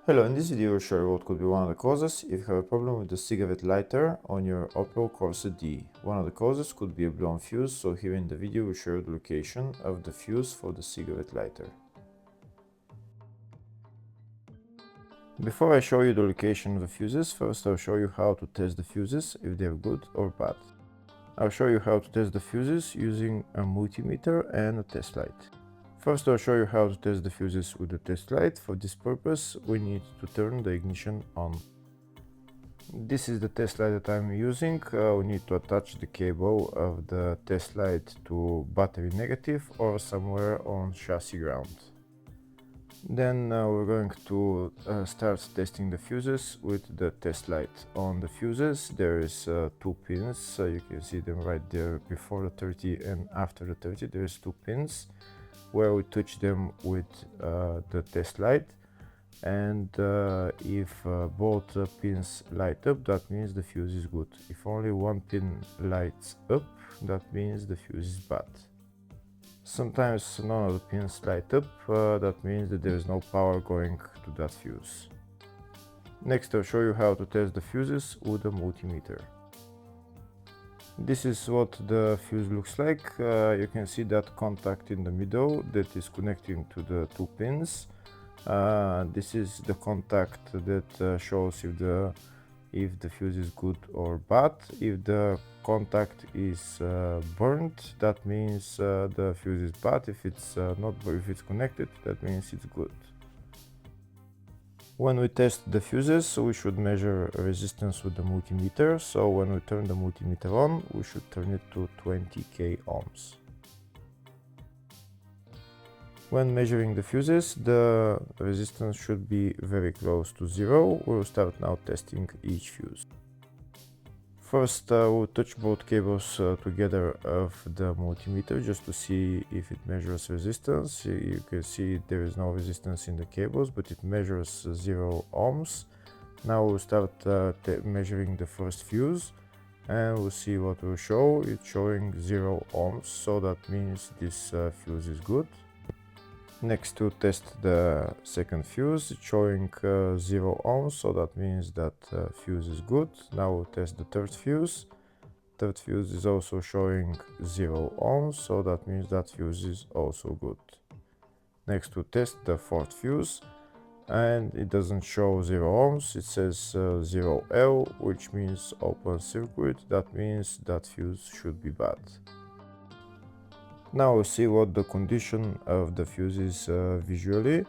Hello, in this video I'll show you what could be one of the causes if you have a problem with the cigarette lighter on your Opel Corsa D. One of the causes could be a blown fuse, so here in the video we'll show you the location of the fuse for the cigarette lighter. Before I show you the location of the fuses, first I'll show you how to test the fuses, if they're good or bad. I'll show you how to test the fuses using a multimeter and a test light. First I'll show you how to test the fuses with the test light. For this purpose we need to turn the ignition on. This is the test light that I'm using. We need to attach the cable of the test light to battery negative or somewhere on chassis ground. Then we're going to start testing the fuses with the test light. On the fuses there is two pins, you can see them right there before the 30 and after the 30 there's two pins where we touch them with the test light, and if both pins light up, that means the fuse is good. If only one pin lights up, that means the fuse is bad. Sometimes none of the pins light up, that means that there is no power going to that fuse. Next I'll show you how to test the fuses with a multimeter. This is what the fuse looks like. You can see that contact in the middle that is connecting to the two pins. This is the contact that shows if the fuse is good or bad. If the contact is burnt, that means the fuse is bad. If it's if it's connected, that means it's good. When we test the fuses, we should measure resistance with the multimeter. So when we turn the multimeter on, we should turn it to 20k ohms. When measuring the fuses, the resistance should be very close to zero. We'll start now testing each fuse. First, we'll touch both cables together of the multimeter just to see if it measures resistance. You can see there is no resistance in the cables, but it measures 0 ohms. Now we'll start measuring the first fuse, and we'll see what will show. It's showing 0 ohms, so that means this fuse is good. Next, to test the second fuse, it's showing 0 ohms, so that means that fuse is good. Now we'll test the third fuse. Third fuse is also showing 0 ohms, so that means that fuse is also good. Next, we'll test the fourth fuse, and it doesn't show 0 ohms, it says 0L, which means open circuit. That means that fuse should be bad. Now we'll see what the condition of the fuse is visually.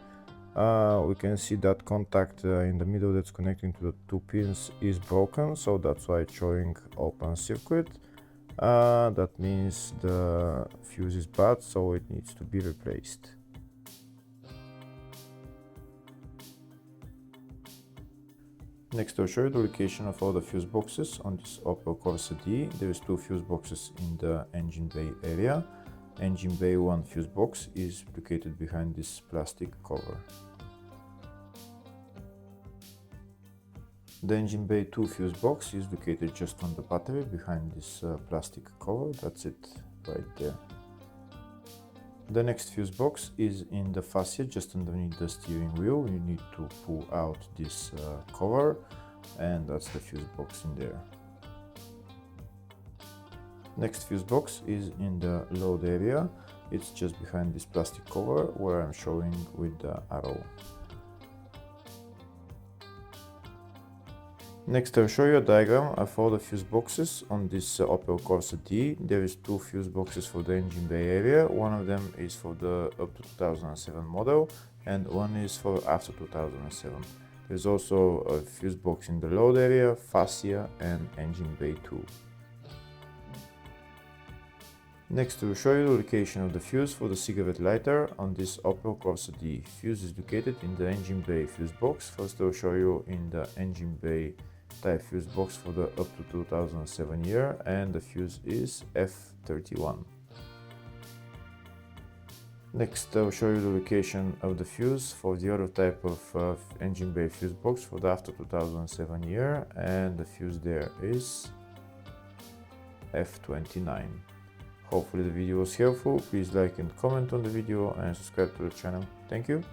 We can see that contact in the middle that's connecting to the two pins is broken, so that's why it's showing open circuit. That means the fuse is bad, so it needs to be replaced. Next I'll show you the location of all the fuse boxes on this Opel Corsa D. There is two fuse boxes in the engine bay area. Engine bay 1 fuse box is located behind this plastic cover. The engine bay 2 fuse box is located just on the battery behind this plastic cover. That's it right there. The next fuse box is in the fascia just underneath the steering wheel. You need to pull out this cover, and that's the fuse box in there. Next fuse box is in the load area. It's just behind this plastic cover where I'm showing with the arrow. Next I'll show you a diagram of all the fuse boxes on this Opel Corsa D. There is two fuse boxes for the engine bay area. One of them is for the up to 2007 model and one is for after 2007. There's also a fuse box in the load area, fascia and engine bay 2. Next we'll show you the location of the fuse for the cigarette lighter on this Opel Corsa D. Fuse is located in the engine bay fuse box. First I'll show you in the engine bay type fuse box for the up to 2007 year, and the fuse is F31. Next I'll show you the location of the fuse for the other type of engine bay fuse box for the after 2007 year, and the fuse there is F29. Hopefully the video was helpful. Please like and comment on the video and subscribe to the channel. Thank you.